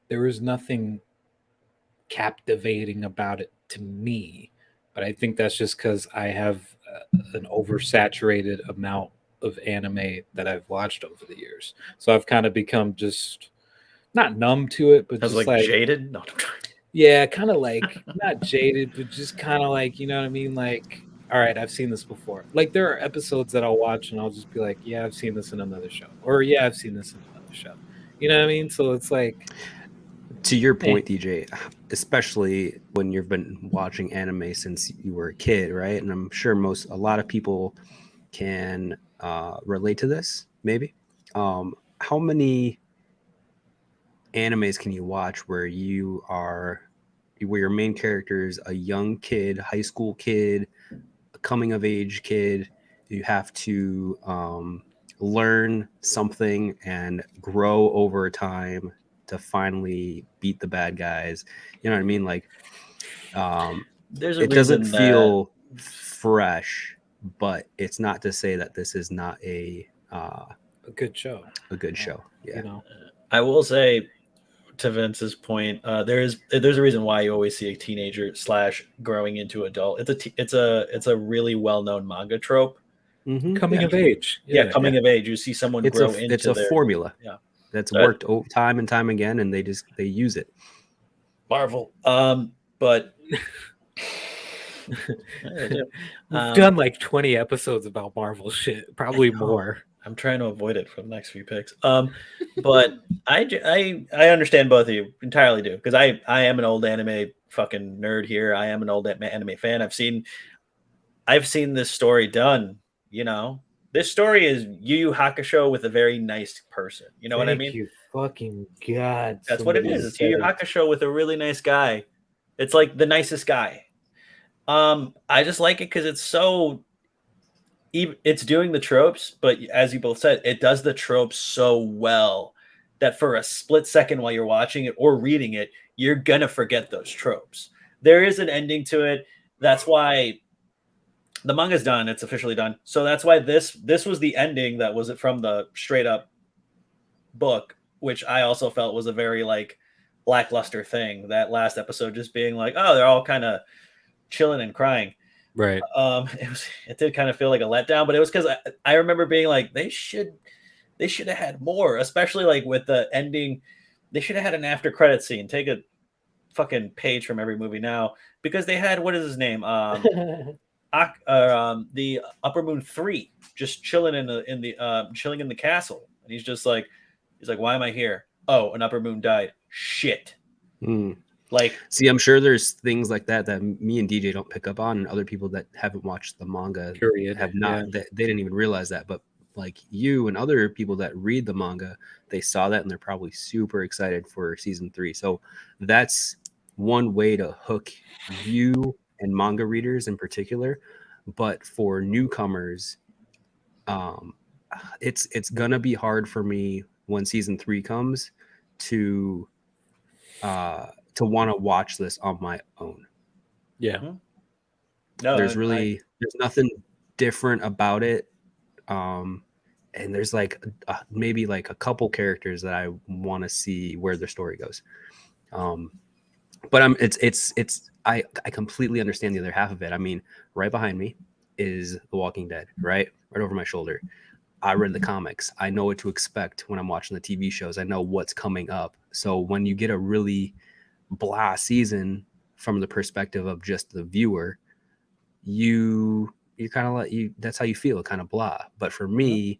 S1: There was nothing captivating about it to me, but I think that's just because I have an oversaturated amount of anime that I've watched over the years. So I've kind of become just not numb to it, but
S2: I was
S1: just
S2: like jaded. No,
S1: yeah, kind of like not jaded, but just kind of like, you know what I mean? Like, all right, I've seen this before. Like, there are episodes that I'll watch and I'll just be like, yeah, I've seen this in another show, or yeah, I've seen this in another show. You know what I mean? So it's like,
S3: to your point, DJ, especially when you've been watching anime since you were a kid, right? And I'm sure a lot of people can relate to this. Maybe, how many animes can you watch where where your main character is a young kid, high school kid, a coming of age kid? You have to learn something and grow over time to finally beat the bad guys. You know what I mean? Like, it doesn't feel fresh, but it's not to say that this is not a
S1: good show.
S3: A good show. Yeah.
S1: You know,
S2: I will say, to Vince's point, there's a reason why you always see a teenager / growing into adult. It's a really well-known manga trope.
S3: Mm-hmm.
S1: Coming of age.
S2: Yeah, coming of age. You see someone grow into
S3: it's a formula.
S2: Yeah.
S3: That's worked time and time again, and they use it.
S2: Marvel. But
S1: we've done like 20 episodes about Marvel shit, probably more.
S2: I'm trying to avoid it for the next few picks. But I understand both of you, entirely do, because I am an old anime fucking nerd here. I am an old anime fan. I've seen this story done. You know, this story is Yu Yu Hakusho with a very nice person. You know what I mean?
S1: Thank you, fucking God.
S2: That's what it is. It's Yu Yu Hakusho with a really nice guy. It's like the nicest guy. I just like it because it's so. It's doing the tropes, but as you both said, it does the tropes so well that for a split second while you're watching it or reading it, you're gonna forget those tropes. There is an ending to it. That's why The manga's done. It's officially done. So that's why this was the ending that was from the straight up book, which I also felt was a very like lackluster thing. That last episode just being like, oh, they're all kind of chilling and crying.
S1: Right.
S2: It did kind of feel like a letdown, but it was because I remember being like, they should have had more, especially like with the ending. They should have had an after credit scene. Take a fucking page from every movie now, because they had, what is his name? The Upper Moon 3 just chilling in the castle, and he's like, why am I here? Oh, an Upper Moon died. Shit. Like,
S3: see, I'm sure there's things like that me and DJ don't pick up on, and other people that haven't watched the manga have not. They didn't even realize that, but like you and other people that read the manga, they saw that and they're probably super excited for season 3. So that's one way to hook you and manga readers in particular. But for newcomers, it's gonna be hard for me when season 3 comes to want to watch this on my own.
S1: Yeah.
S2: No,
S3: there's nothing different about it. And there's like maybe like a couple characters that I want to see where the story goes. But I completely understand the other half of it. I mean, right behind me is The Walking Dead, right over my shoulder. I read the comics. I know what to expect when I'm watching the TV shows. I know what's coming up. So when you get a really blah season from the perspective of just the viewer, you kind of like that's how you feel, kind of blah. But for me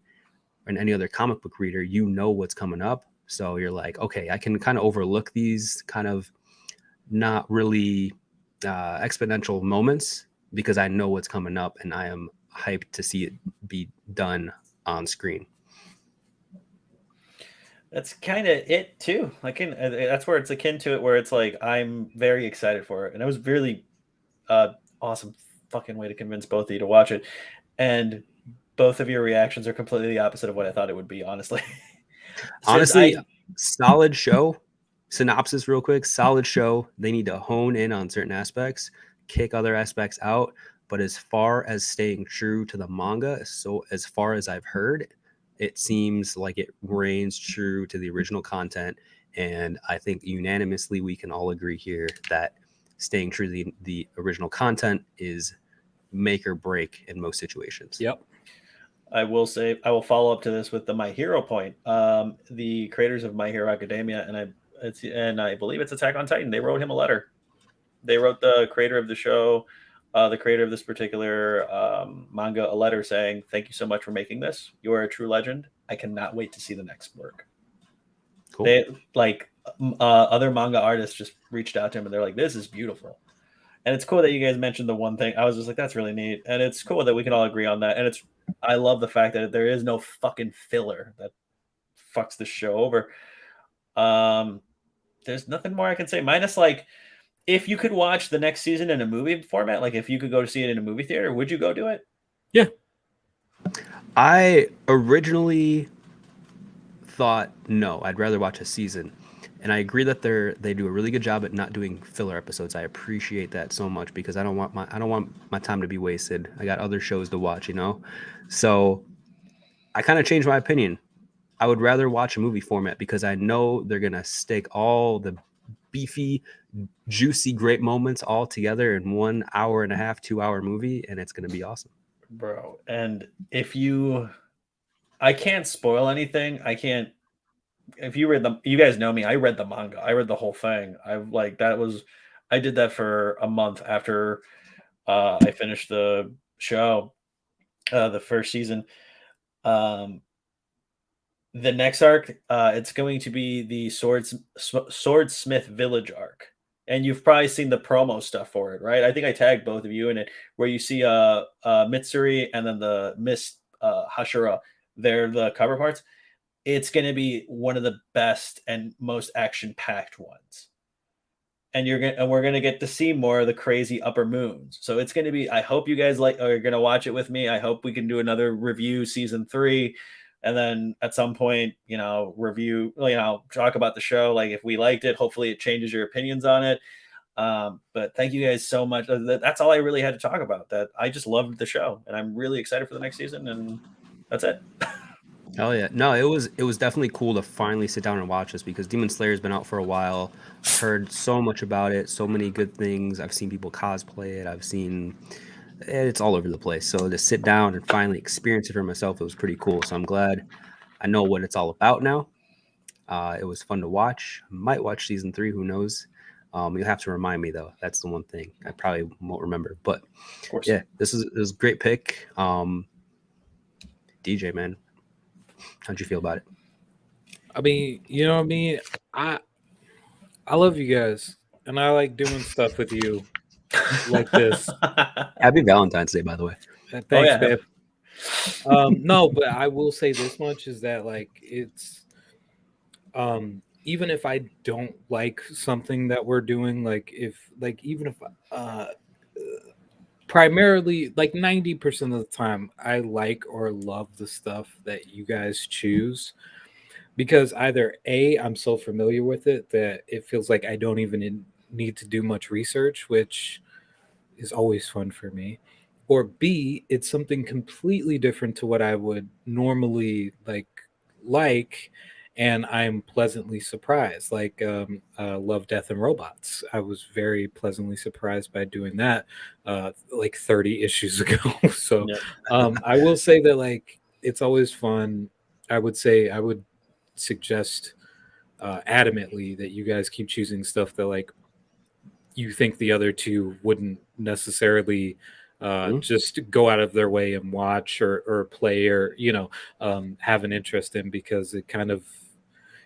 S3: and any other comic book reader, you know what's coming up. So you're like, okay, I can kind of overlook these kind of not really exponential moments because I know what's coming up and I am hyped to see it be done on screen.
S2: That's kind of it too. That's where it's akin to it, where it's like I'm very excited for it, and it was really awesome fucking way to convince both of you to watch it, and both of your reactions are completely the opposite of what I thought it would be. Honestly,
S3: solid show. Synopsis real quick. Solid show. They need to hone in on certain aspects, kick other aspects out. But as far as staying true to the manga, so as far as I've heard, it seems like it reigns true to the original content. And I think unanimously we can all agree here that staying true to the original content is make or break in most situations.
S1: Yep.
S2: I will follow up to this with the My Hero point. The creators of My Hero Academia, and I believe it's Attack on Titan, they wrote him a letter. They wrote the creator of the show, the creator of this particular manga, a letter saying, "Thank you so much for making this. You are a true legend. I cannot wait to see the next work." Cool. They other manga artists just reached out to him and they're like, "This is beautiful." And it's cool that you guys mentioned the one thing. I was just like, that's really neat. And it's cool that we can all agree on that. And I love the fact that there is no fucking filler that fucks the show over. There's nothing more I can say. Minus, like, if you could watch the next season in a movie format, like if you could go to see it in a movie theater, would you go do it?
S1: Yeah.
S3: I originally thought, no, I'd rather watch a season. And I agree that they do a really good job at not doing filler episodes. I appreciate that so much because I don't want my time to be wasted. I got other shows to watch, So I kind of changed my opinion. I would rather watch a movie format because I know they're gonna stick all the beefy, juicy, great moments all together in 1 hour and a half, 2 hour movie, and it's gonna be awesome.
S2: Bro, and I can't spoil anything. I can't. If you guys know me, I read the manga. I read the whole thing. I did that for a month after I finished the show, the first season. The next arc, it's going to be the Swordsmith Village arc. And you've probably seen the promo stuff for it, right? I think I tagged both of you in it, where you see Mitsuri and then the Miss Hashira. They're the cover parts. It's going to be one of the best and most action-packed ones. And we're going to get to see more of the crazy upper moons. So it's going to be, I hope you guys are going to watch it with me. I hope we can do another review season 3. And then at some point, review, talk about the show. Like if we liked it, hopefully it changes your opinions on it. But thank you guys so much. That's all I really had to talk about. That I just loved the show, and I'm really excited for the next season. And that's it.
S3: Oh yeah, no, it was definitely cool to finally sit down and watch this because Demon Slayer's been out for a while. I've heard so much about it, so many good things. I've seen people cosplay it. I've seen it's all over the place. So to sit down and finally experience it for myself, it was pretty cool. So I'm glad I know what it's all about now. It was fun to watch. I might watch season 3. Who knows? You'll have to remind me though. That's the one thing I probably won't remember. But
S2: Of course.
S3: yeah, this is a great pick. DJ, man, how'd you feel about it?
S1: I mean, you know what I mean? I love you guys, and I like doing stuff with you like this.
S3: Happy Valentine's Day, by the way.
S1: Thanks, babe. No, but I will say this much is that like it's even if I don't like something that we're doing, like even if primarily like 90% of the time I like or love the stuff that you guys choose, because either A, I'm so familiar with it that it feels like I don't even need to do much research, which is always fun for me, or B, it's something completely different to what I would normally like, and I'm pleasantly surprised. Like Love, Death, and Robots. I was very pleasantly surprised by doing that like 30 issues ago. So I will say that like it's always fun. I would suggest adamantly that you guys keep choosing stuff that like you think the other two wouldn't necessarily just go out of their way and watch or play or have an interest in, because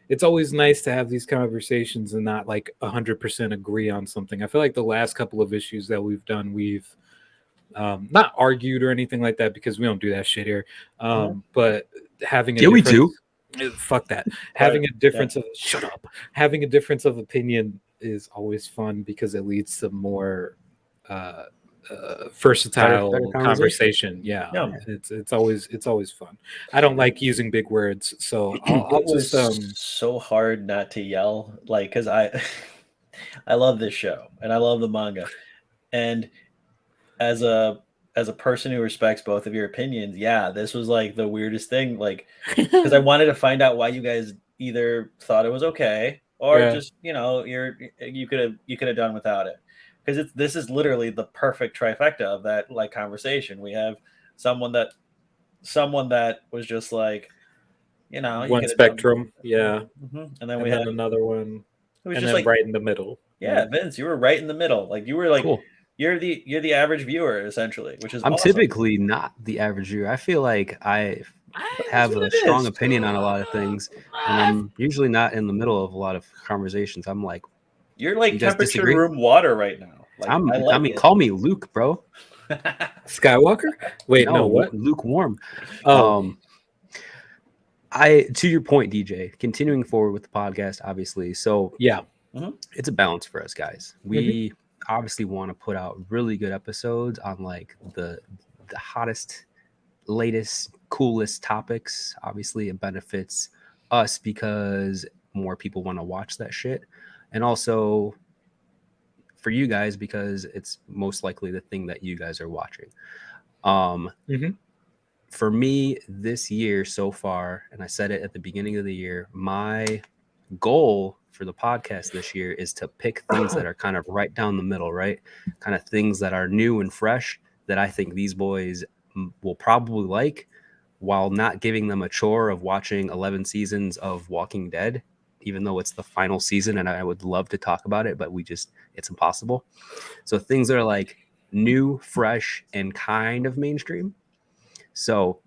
S1: it's always nice to have these conversations and not like 100% agree on something. I feel like the last couple of issues that we've done, we've not argued or anything like that, because we don't do that shit here, but having a
S3: we do.
S1: Fuck that. Having a difference of shut up. Having a difference of opinion is always fun because it leads to more versatile
S3: better
S1: conversation. Yeah. It's always fun. I don't like using big words, so I'll just
S2: so hard not to yell, like, because I love this show and I love the manga, and as a person who respects both of your opinions, this was like the weirdest thing, like, because I wanted to find out why you guys either thought it was okay or just you could have done without it, because this is literally the perfect trifecta of that like conversation. We have someone that was just like,
S1: one spectrum,
S2: and then we had
S1: another one,
S2: and
S1: then
S2: like
S1: right in the middle.
S2: Vince, you were right in the middle, like you were like
S3: cool.
S2: You're the average viewer, essentially, which is
S3: I'm
S2: awesome.
S3: typically not the average viewer. I feel like I have a strong opinion on a lot of things, and I'm usually not in the middle of a lot of conversations. I'm like,
S2: you're like temperature room water right now. Like,
S3: call me Luke, bro.
S1: Skywalker? Wait, no, what?
S3: Lukewarm.
S1: Oh.
S3: To your point, DJ, continuing forward with the podcast, obviously. So
S1: yeah,
S3: it's a balance for us guys. We obviously want to put out really good episodes on like the hottest, latest, coolest topics. Obviously it benefits us because more people want to watch that shit, and also for you guys because it's most likely the thing that you guys are watching. For me this year so far, and I said it at the beginning of the year, my goal for the podcast this year is to pick things that are kind of right down the middle, right? Kind of things that are new and fresh that I think these boys will probably like, while not giving them a chore of watching 11 seasons of Walking Dead, even though it's the final season and I would love to talk about it, but it's impossible. So things that are like new, fresh, and kind of mainstream. So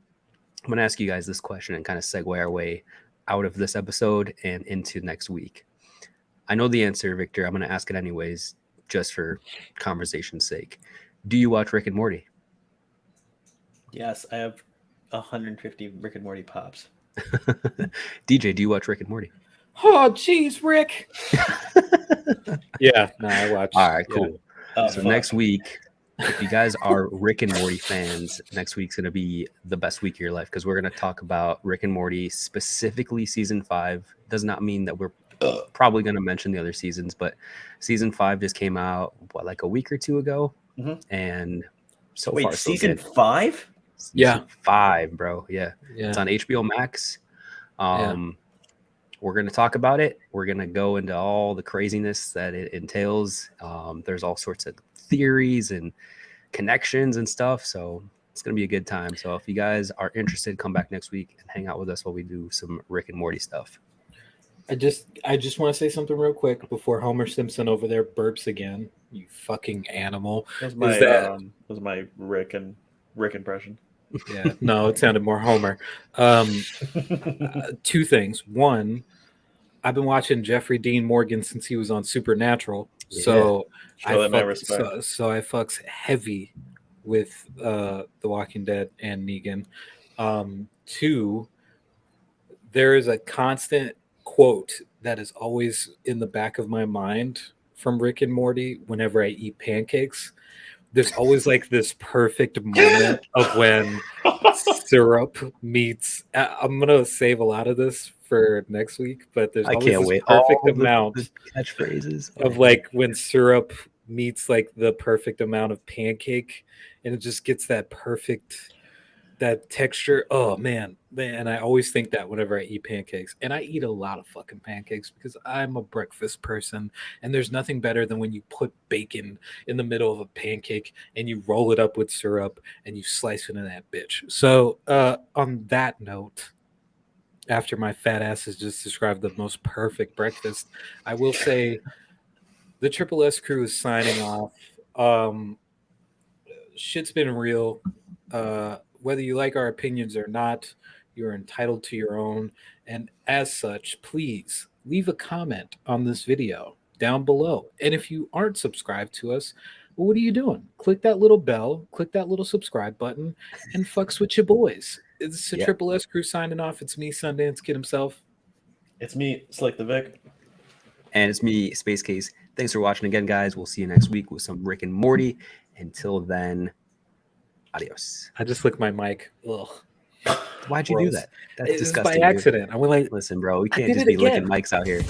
S3: I'm going to ask you guys this question and kind of segue our way out of this episode and into next week. I know the answer, Victor. I'm going to ask it anyways, just for conversation's sake. Do you watch Rick and Morty?
S2: Yes, I have 150 Rick and Morty pops.
S3: DJ, do you watch Rick and Morty?
S1: Oh, geez, Rick. Yeah, no, I watch.
S3: All right, cool. So next week, if you guys are Rick and Morty fans, next week's going to be the best week of your life because we're going to talk about Rick and Morty, specifically season 5. Does not mean that we're probably going to mention the other seasons, but season 5 just came out like a week or two ago, and so far so
S2: season
S3: good.
S2: 5?
S1: Yeah.
S3: 5, bro. Yeah, it's on HBO Max. We're going to talk about it. We're going to go into all the craziness that it entails. There's all sorts of theories and connections and stuff, so it's going to be a good time. So if you guys are interested, come back next week and hang out with us while we do some Rick and Morty stuff.
S1: I just want to say something real quick before Homer Simpson over there burps again. You fucking animal.
S2: That was my Rick impression.
S1: Yeah, no, it sounded more Homer. 2 things. One, I've been watching Jeffrey Dean Morgan since he was on Supernatural, so I fucks heavy with The Walking Dead and Negan. 2, there is a constant quote that is always in the back of my mind from Rick and Morty whenever I eat pancakes. There's always like this perfect moment of when syrup meets. I'm gonna save a lot of this for next week, but there's always this perfect amount
S3: the catchphrases
S1: of like when syrup meets like the perfect amount of pancake, and it just gets that perfect texture. Oh man, and I always think that whenever I eat pancakes, and I eat a lot of fucking pancakes because I'm a breakfast person, and there's nothing better than when you put bacon in the middle of a pancake and you roll it up with syrup and you slice into that bitch. So on that note, after my fat ass has just described the most perfect breakfast, I will say the Triple S crew is signing off. Shit's been real. Whether you like our opinions or not, you're entitled to your own. And as such, please leave a comment on this video down below. And if you aren't subscribed to us, well, what are you doing? Click that little bell, click that little subscribe button, and fucks with your boys. It's the Triple S crew signing off. It's me, Sundance Kid himself.
S2: It's me, Slick the Vic.
S3: And it's me, Space Case. Thanks for watching again, guys. We'll see you next week with some Rick and Morty. Until then, adios.
S1: I just licked my mic. Ugh.
S3: Why'd you do that? That's disgusting.
S1: By accident.
S3: Dude.
S1: I went like,
S3: listen, bro, we can't just be licking mics out here.